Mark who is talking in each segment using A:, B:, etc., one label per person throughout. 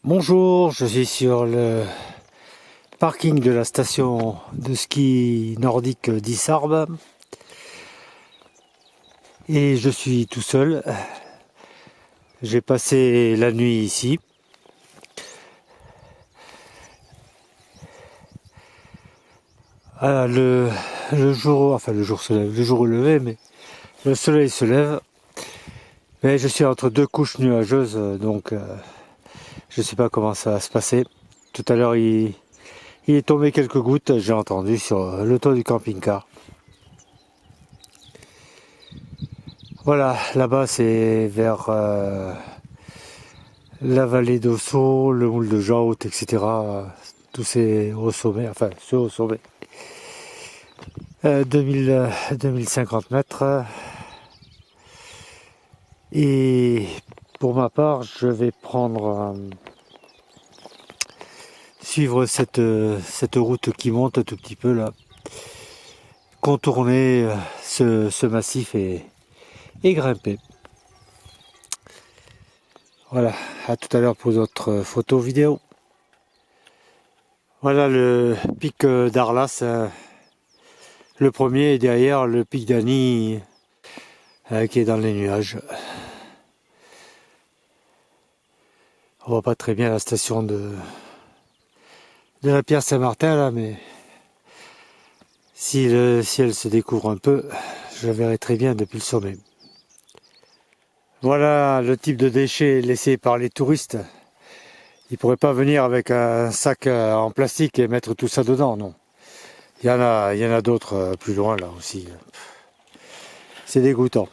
A: Bonjour, je suis sur le parking de la station de ski nordique d'Issarbe et je suis tout seul. J'ai passé la nuit ici. Ah, le jour, enfin le jour se lève, le jour est levé, mais le soleil se lève. Mais je suis entre deux couches nuageuses, donc je ne sais pas comment ça va se passer. Tout à l'heure, il est tombé quelques gouttes, j'ai entendu sur le toit du camping-car. Voilà, là-bas c'est vers la vallée d'Ossau, le moule de Jaut, etc. Tous ces hauts sommets, enfin ce haut sommet. 2050 mètres. Et pour ma part, je vais suivre cette route qui monte un tout petit peu là. Contourner ce massif et grimper. Voilà, à tout à l'heure pour d'autres photos vidéo. Voilà le pic d'Arlas, le premier, et derrière le pic d'Ani qui est dans les nuages. On voit pas très bien la station de la Pierre Saint-Martin là, mais si le ciel se découvre un peu, je la verrai très bien depuis le sommet. Voilà le type de déchets laissés par les touristes. Ils pourraient pas venir avec un sac en plastique et mettre tout ça dedans, non. Il y en a d'autres plus loin là aussi. C'est dégoûtant.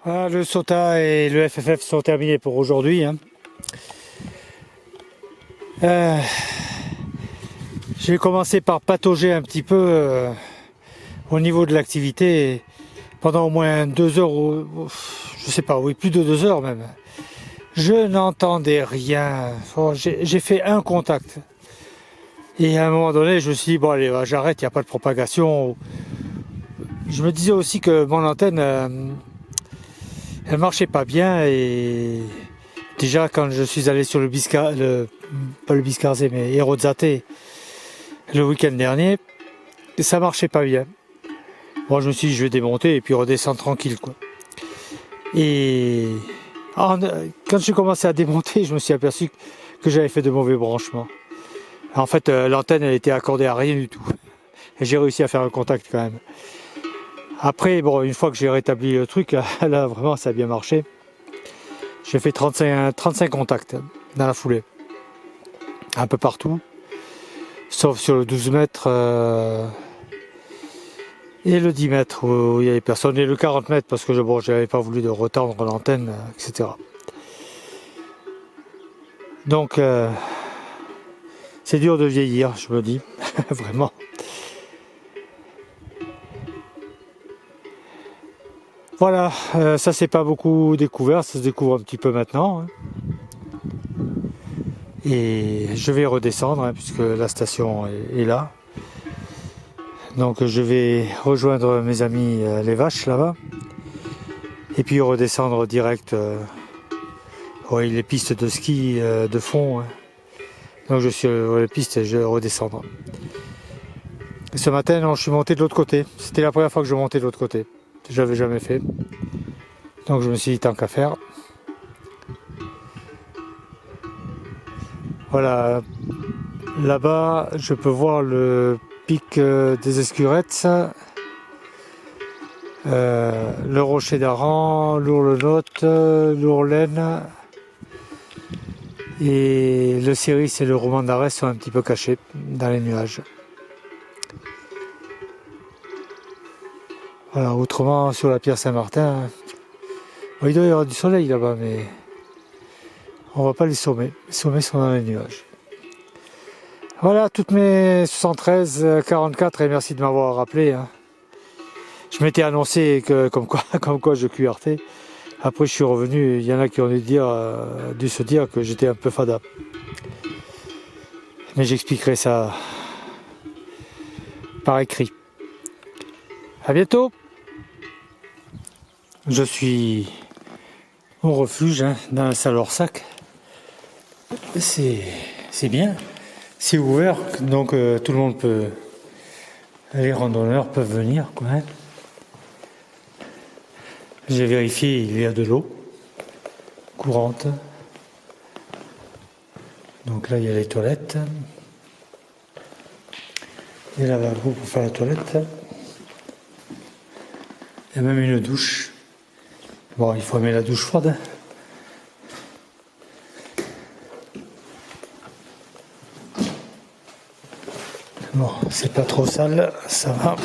A: Voilà, le SOTA et le FFF sont terminés pour aujourd'hui. Hein. J'ai commencé par patauger un petit peu au niveau de l'activité pendant au moins 2 heures, je sais pas, oui, plus de 2 heures même. Je n'entendais rien. Oh, j'ai fait un contact. Et à un moment donné, je me suis dit, bon allez, j'arrête, il n'y a pas de propagation. Je me disais aussi que mon antenne, elle marchait pas bien. Et déjà, quand je suis allé sur pas le Biscarzé, mais Hérault-Zaté, le week-end dernier, ça marchait pas bien. Bon, je me suis dit, je vais démonter et puis redescendre tranquille, quoi. Et quand j'ai commencé à démonter, je me suis aperçu que j'avais fait de mauvais branchements. En fait, l'antenne, elle était accordée à rien du tout. Et j'ai réussi à faire un contact quand même. Après, bon, une fois que j'ai rétabli le truc, là, vraiment, ça a bien marché. J'ai fait 35 contacts dans la foulée. Un peu partout. Sauf sur le 12 mètres et le 10 mètres où il n'y avait personne. Et le 40 mètres parce que bon, je n'avais pas voulu de retendre l'antenne, etc. Donc, c'est dur de vieillir, je me dis. Vraiment. Voilà, ça s'est pas beaucoup découvert, ça se découvre un petit peu maintenant. Hein. Et je vais redescendre hein, puisque la station est là. Donc je vais rejoindre mes amis les vaches là-bas. Et puis redescendre direct oui, les pistes de ski de fond. Hein. Donc je suis sur les pistes et je vais redescendre. Et ce matin, non, je suis monté de l'autre côté. C'était la première fois que je montais de l'autre côté. Je l'avais jamais fait. Donc je me suis dit tant qu'à faire. Voilà, là-bas je peux voir le pic des Escurettes, le rocher d'Aran, l'Ourlenote, l'Ourlaine et le Céris et le Roman d'Arès sont un petit peu cachés dans les nuages. Voilà, autrement sur la pierre Saint-Martin, bon, il doit y avoir du soleil là-bas mais on voit pas les sommets. Les sommets sont dans les nuages. Voilà, toutes mes 73, 44 et merci de m'avoir rappelé. Hein. Je m'étais annoncé que comme quoi je QRT. Après je suis revenu, il y en a qui ont dû se dire que j'étais un peu fada. Mais j'expliquerai ça par écrit. A bientôt. Je suis au refuge hein, dans la salle Orsac. C'est bien. C'est ouvert, donc tout le monde peut. Les randonneurs peuvent venir. Quoi, hein. J'ai vérifié, il y a de l'eau courante. Donc là, il y a les toilettes. Des lavabos pour faire la toilette. Il y a même une douche. Bon, il faut mettre la douche froide. Bon, c'est pas trop sale, ça va.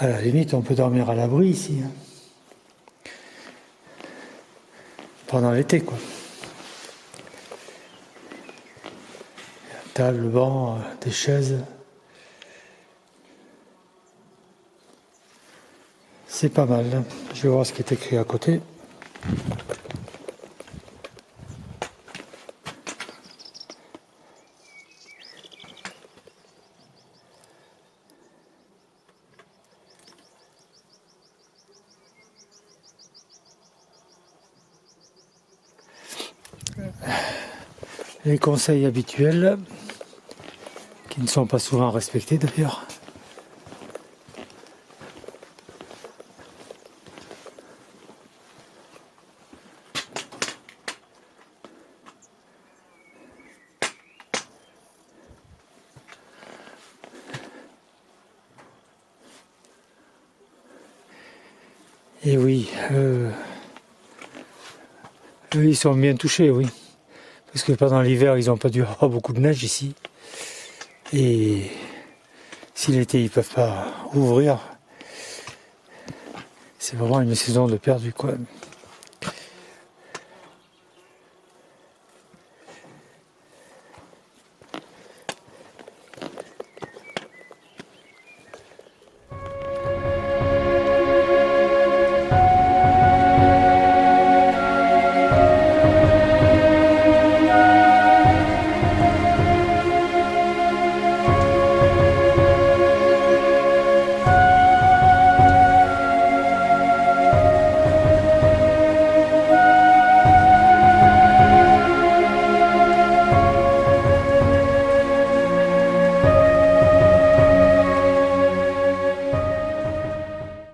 A: À la limite, on peut dormir à l'abri ici. Hein. Pendant l'été, quoi. Table, banc, des chaises. C'est pas mal. Hein. Je vais voir ce qui est écrit à côté. les conseils habituels, qui ne sont pas souvent respectés d'ailleurs. Et oui, eux, ils sont bien touchés, oui. Parce que pendant l'hiver, ils n'ont pas dû avoir beaucoup de neige ici. Et si l'été, ils ne peuvent pas ouvrir, c'est vraiment une saison de perdu, quoi.